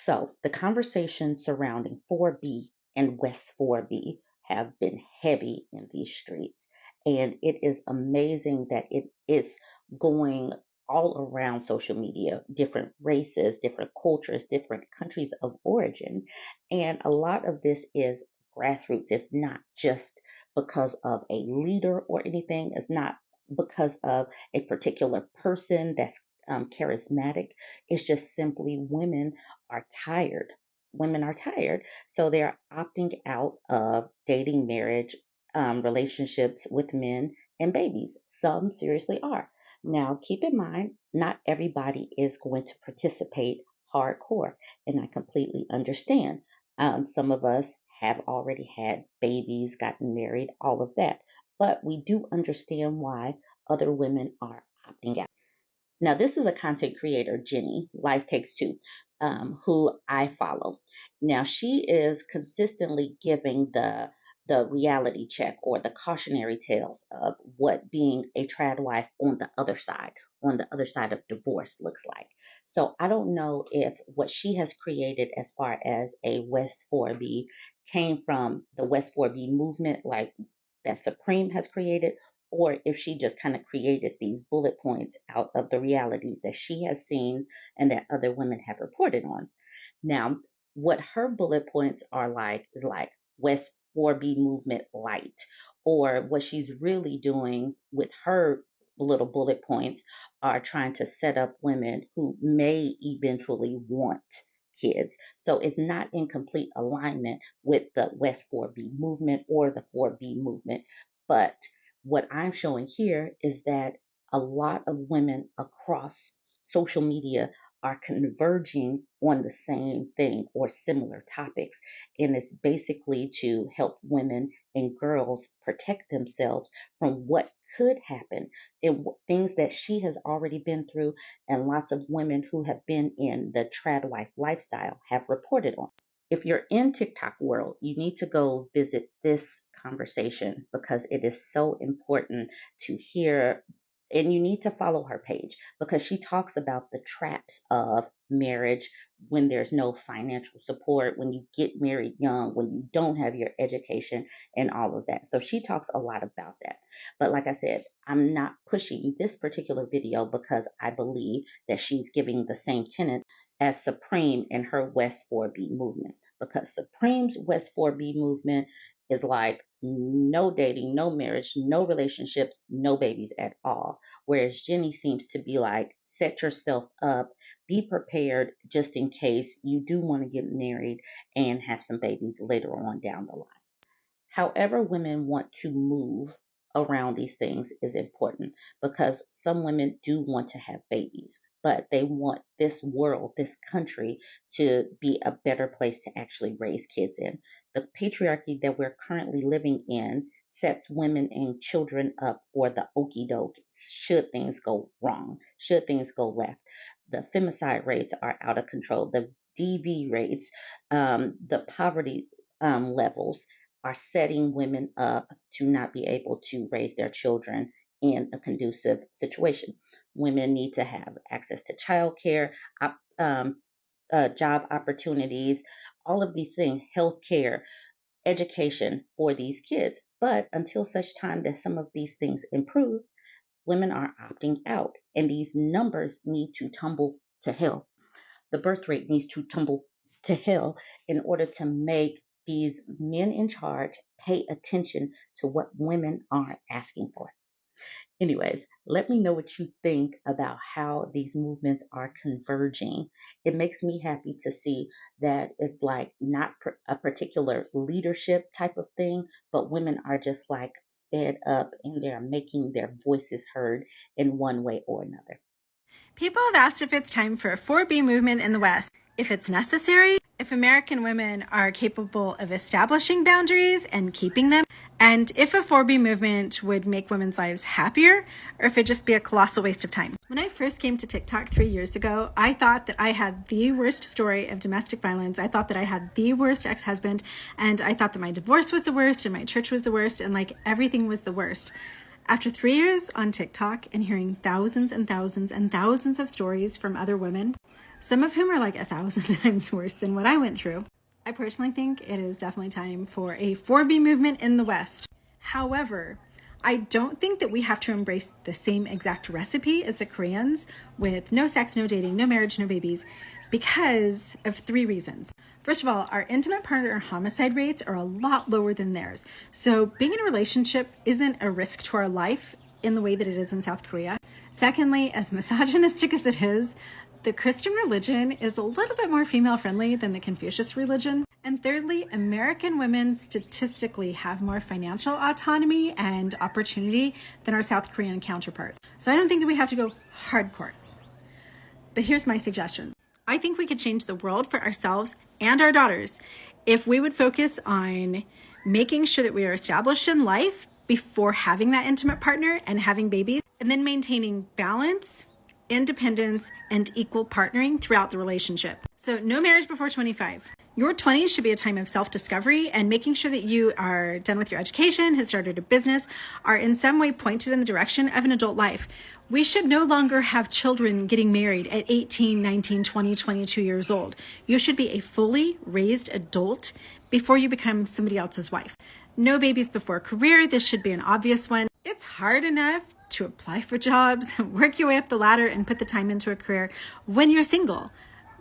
So the conversations surrounding 4B and West 4B have been heavy in these streets. And it is amazing that it is going all around social media, different races, different cultures, different countries of origin. And a lot of this is grassroots. It's not just because of a leader or anything. It's not because of a particular person that's charismatic. It's just simply women are tired. Women are tired. So they're opting out of dating, marriage, relationships with men, and babies. Some seriously are. Now, keep in mind, not everybody is going to participate hardcore, and I completely understand. Some of us have already had babies, gotten married, all of that. But we do understand why other women are opting out. Now, this is a content creator, Jenny, Life Takes Two, who I follow. Now, she is consistently giving the reality check or the cautionary tales of what being a trad wife on the other side of divorce looks like. So I don't know if what she has created as far as a West 4B came from the West 4B movement, like that Supreme has created, or if she just kind of created these bullet points out of the realities that she has seen and that other women have reported on. Now, what her bullet points are like is like West 4B movement light, or what she's really doing with her little bullet points are trying to set up women who may eventually want kids. So it's not in complete alignment with the West 4B movement or the 4B movement, but what I'm showing here is that a lot of women across social media are converging on the same thing or similar topics. And it's basically to help women and girls protect themselves from what could happen and things that she has already been through, and lots of women who have been in the trad wife lifestyle have reported on. If you're in TikTok world, you need to go visit this conversation because it is so important to hear, and you need to follow her page because she talks about the traps of marriage when there's no financial support, when you get married young, when you don't have your education and all of that. So she talks a lot about that. But like I said, I'm not pushing this particular video because I believe that she's giving the same tenet as Supreme in her West 4B movement, because Supreme's West 4B movement is like no dating, no marriage, no relationships, no babies at all. Whereas Jenny seems to be like, set yourself up, be prepared just in case you do want to get married and have some babies later on down the line. However, women want to move around these things is important because some women do want to have babies, but they want this world, this country, to be a better place to actually raise kids in. The patriarchy that we're currently living in sets women and children up for the okie doke should things go wrong, should things go left. The femicide rates are out of control. The DV rates, the poverty levels are setting women up to not be able to raise their children in a conducive situation. Women need to have access to childcare, job opportunities, all of these things, health care, education for these kids. But until such time that some of these things improve, women are opting out, and these numbers need to tumble to hell. The birth rate needs to tumble to hell in order to make these men in charge pay attention to what women are asking for. Anyways, let me know what you think about how these movements are converging. It makes me happy to see that it's like not a particular leadership type of thing, but women are just like fed up and they're making their voices heard in one way or another. People have asked if it's time for a 4B movement in the West, if it's necessary, if American women are capable of establishing boundaries and keeping them, and if a 4B movement would make women's lives happier, or if it'd just be a colossal waste of time. When I first came to TikTok 3 years ago, I thought that I had the worst story of domestic violence. I thought that I had the worst ex-husband, and I thought that my divorce was the worst, and my church was the worst, and like everything was the worst. After 3 years on TikTok and hearing thousands and thousands and thousands of stories from other women, some of whom are like 1,000 times worse than what I went through. I personally think it is definitely time for a 4B movement in the West. However, I don't think that we have to embrace the same exact recipe as the Koreans with no sex, no dating, no marriage, no babies, because of 3 reasons. First of all, our intimate partner homicide rates are a lot lower than theirs. So being in a relationship isn't a risk to our life in the way that it is in South Korea. Secondly, as misogynistic as it is, the Christian religion is a little bit more female friendly than the Confucius religion. And thirdly, American women statistically have more financial autonomy and opportunity than our South Korean counterpart. So I don't think that we have to go hardcore. But here's my suggestion. I think we could change the world for ourselves and our daughters if we would focus on making sure that we are established in life before having that intimate partner and having babies, and then maintaining balance, independence, and equal partnering throughout the relationship. So no marriage before 25. Your 20s should be a time of self-discovery and making sure that you are done with your education, have started a business, are in some way pointed in the direction of an adult life. We should no longer have children getting married at 18, 19, 20, 22 years old. You should be a fully raised adult before you become somebody else's wife. No babies before career. This should be an obvious one. It's hard enough to apply for jobs, work your way up the ladder, and put the time into a career when you're single.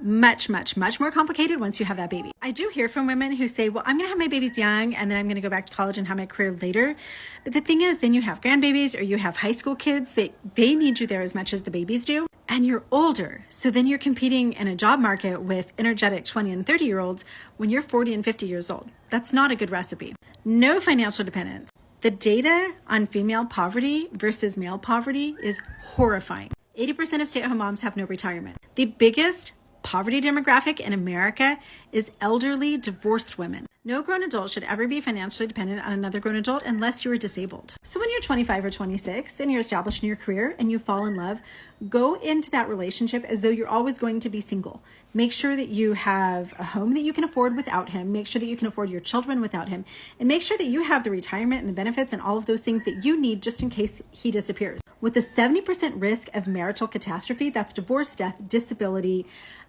Much, much, much more complicated once you have that baby. I do hear from women who say, well, I'm going to have my babies young and then I'm going to go back to college and have my career later. But the thing is, then you have grandbabies or you have high school kids that they need you there as much as the babies do. And you're older. So then you're competing in a job market with energetic 20 and 30-year-olds when you're 40 and 50 years old. That's not a good recipe. No financial dependence. The data on female poverty versus male poverty is horrifying. 80% of stay-at-home moms have no retirement. The biggest poverty demographic in America is elderly divorced women. No grown adult should ever be financially dependent on another grown adult unless you are disabled. So when you're 25 or 26 and you're established in your career and you fall in love, go into that relationship as though you're always going to be single. Make sure that you have a home that you can afford without him. Make sure that you can afford your children without him. And make sure that you have the retirement and the benefits and all of those things that you need just in case he disappears. With a 70% risk of marital catastrophe, that's divorce, death, disability,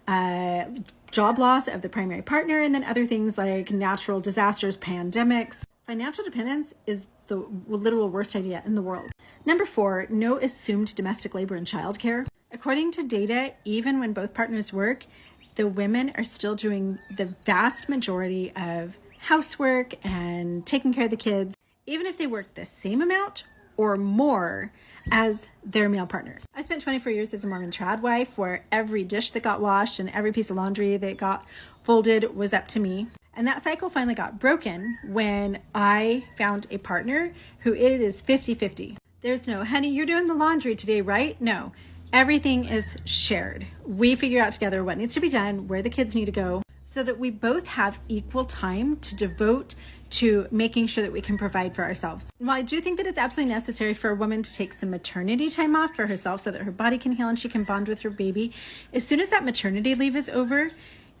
job loss of the primary partner, and then other things like natural disasters, pandemics. Financial dependence is the literal worst idea in the world. Number 4, no assumed domestic labor and childcare. According to data, even when both partners work, the women are still doing the vast majority of housework and taking care of the kids, even if they work the same amount or more as their male partners. I spent 24 years as a Mormon trad wife where every dish that got washed and every piece of laundry that got folded was up to me. And that cycle finally got broken when I found a partner who it is 50-50. There's no, honey, you're doing the laundry today, right? No, everything is shared. We figure out together what needs to be done, where the kids need to go, so that we both have equal time to devote to making sure that we can provide for ourselves. While I do think that it's absolutely necessary for a woman to take some maternity time off for herself so that her body can heal and she can bond with her baby, as soon as that maternity leave is over,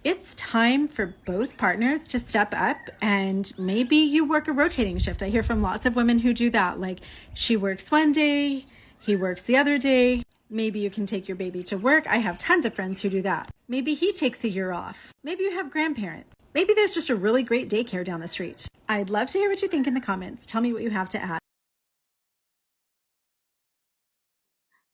it's time for both partners to step up and maybe you work a rotating shift. I hear from lots of women who do that. Like she works one day, he works the other day. Maybe you can take your baby to work. I have tons of friends who do that. Maybe he takes a year off. Maybe you have grandparents. Maybe there's just a really great daycare down the street. I'd love to hear what you think in the comments. Tell me what you have to add.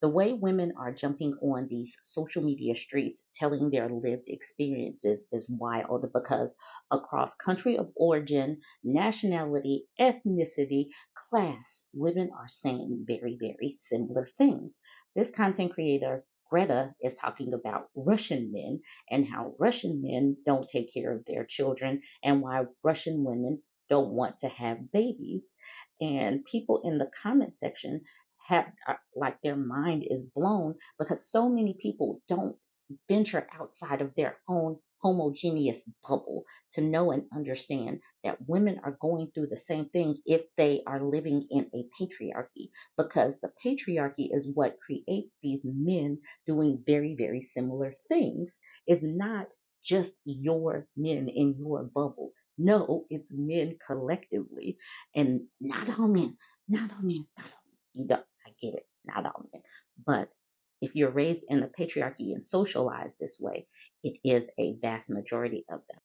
The way women are jumping on these social media streets telling their lived experiences is wild because across country of origin, nationality, ethnicity, class, women are saying very, very similar things. This content creator, Greta, is talking about Russian men and how Russian men don't take care of their children and why Russian women don't want to have babies. And people in the comment section have like their mind is blown because so many people don't venture outside of their own homogeneous bubble to know and understand that women are going through the same thing if they are living in a patriarchy, because the patriarchy is what creates these men doing very, very similar things. It's not just your men in your bubble. No, it's men collectively, and not all men, not all men, not all men. You know, I get it, not all men, but If you're raised in a patriarchy and socialized this way, it is a vast majority of them.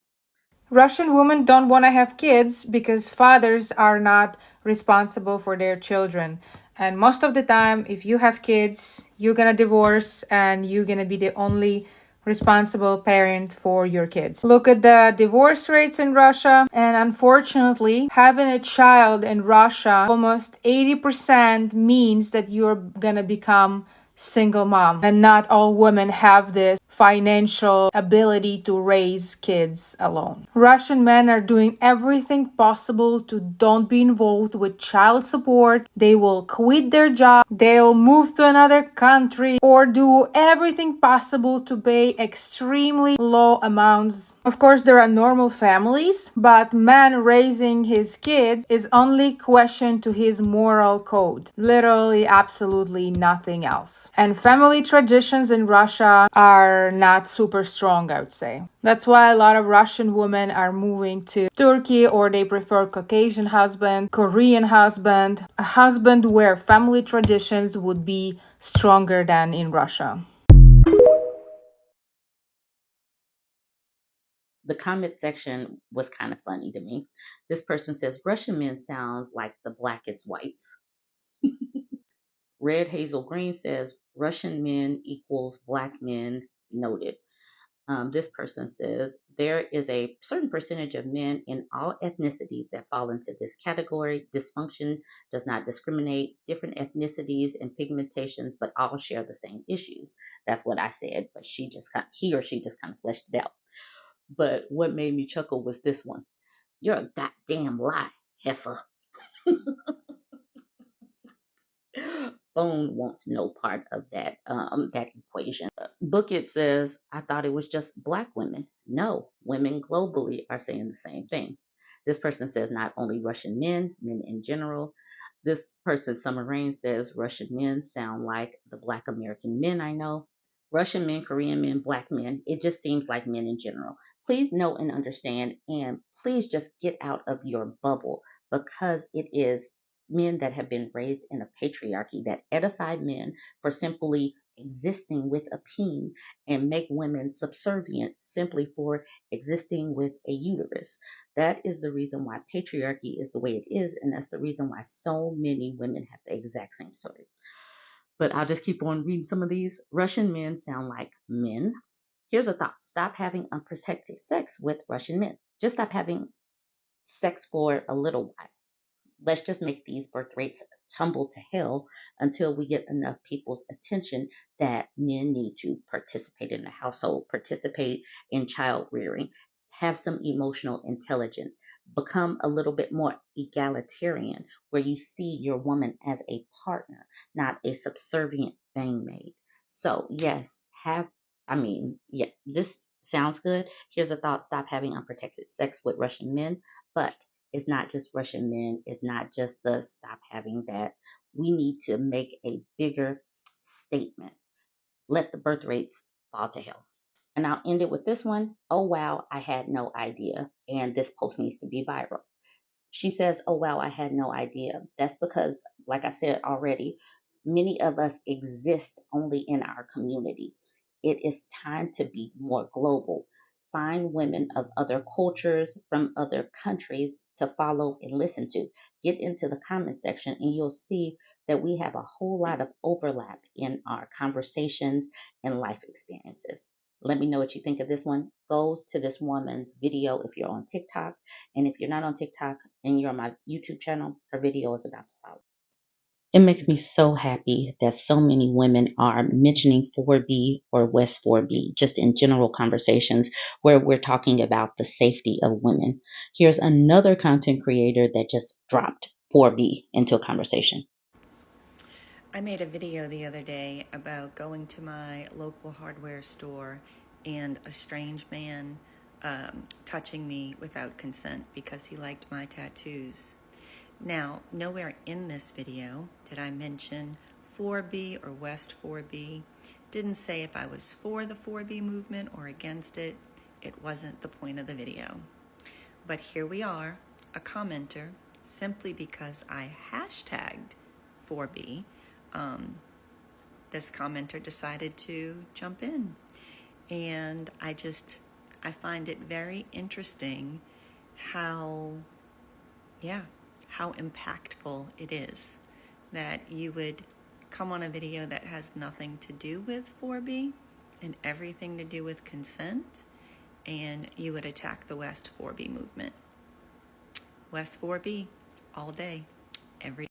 Russian women don't want to have kids because fathers are not responsible for their children. And most of the time, if you have kids, you're going to divorce and you're going to be the only responsible parent for your kids. Look at the divorce rates in Russia. And unfortunately, having a child in Russia, almost 80% means that you're going to become single mom, and not all women have this financial ability to raise kids alone. Russian men are doing everything possible to don't be involved with child support. They will quit their job, they'll move to another country, or do everything possible to pay extremely low amounts. Of course, there are normal families, but man raising his kids is only question to his moral code. Literally, absolutely nothing else. And family traditions in Russia are not super strong, I would say. That's why a lot of Russian women are moving to Turkey, or they prefer Caucasian husband, Korean husband, a husband where family traditions would be stronger than in Russia. The comment section was kind of funny to me. This person says, Russian men sounds like the blackest whites. Red Hazel Green says, Russian men equals black men, noted. This person says, there is a certain percentage of men in all ethnicities that fall into this category. Dysfunction does not discriminate different ethnicities and pigmentations, but all share the same issues. That's what I said, but he or she just kind of fleshed it out. But what made me chuckle was this one. You're a goddamn lie, heifer. Bone wants no part of that equation. Bookit says, I thought it was just black women. No, women globally are saying the same thing. This person says not only Russian men, men in general. This person, Summer Rain, says Russian men sound like the black American men I know. Russian men, Korean men, black men. It just seems like men in general. Please know and understand, and please just get out of your bubble, because it is men that have been raised in a patriarchy that edify men for simply existing with a peen and make women subservient simply for existing with a uterus. That is the reason why patriarchy is the way it is, and that's the reason why so many women have the exact same story. But I'll just keep on reading some of these. Russian men sound like men. Here's a thought. Stop having unprotected sex with Russian men. Just stop having sex for a little while. Let's just make these birth rates tumble to hell until we get enough people's attention that men need to participate in the household, participate in child rearing, have some emotional intelligence, become a little bit more egalitarian, where you see your woman as a partner, not a subservient bangmaid. So, yes, yeah, this sounds good. Here's a thought. Stop having unprotected sex with Russian men, but it's not just Russian men. It's not just the stop having that. We need to make a bigger statement. Let the birth rates fall to hell. And I'll end it with this one. Oh, wow, I had no idea. And this post needs to be viral. She says, oh, wow, I had no idea. That's because, like I said already, many of us exist only in our community. It is time to be more global. Find women of other cultures from other countries to follow and listen to. Get into the comment section and you'll see that we have a whole lot of overlap in our conversations and life experiences. Let me know what you think of this one. Go to this woman's video if you're on TikTok. And if you're not on TikTok and you're on my YouTube channel, her video is about to follow. It makes me so happy that so many women are mentioning 4B or West 4B, just in general conversations where we're talking about the safety of women. Here's another content creator that just dropped 4B into a conversation. I made a video the other day about going to my local hardware store and a strange man touching me without consent because he liked my tattoos. Now, nowhere in this video did I mention 4B or West 4B. Didn't say if I was for the 4B movement or against it. It wasn't the point of the video. But here we are, a commenter, simply because I hashtagged 4B, this commenter decided to jump in. And I find it very interesting how impactful it is that you would come on a video that has nothing to do with 4B and everything to do with consent, and you would attack the West 4B movement. West 4B all day, every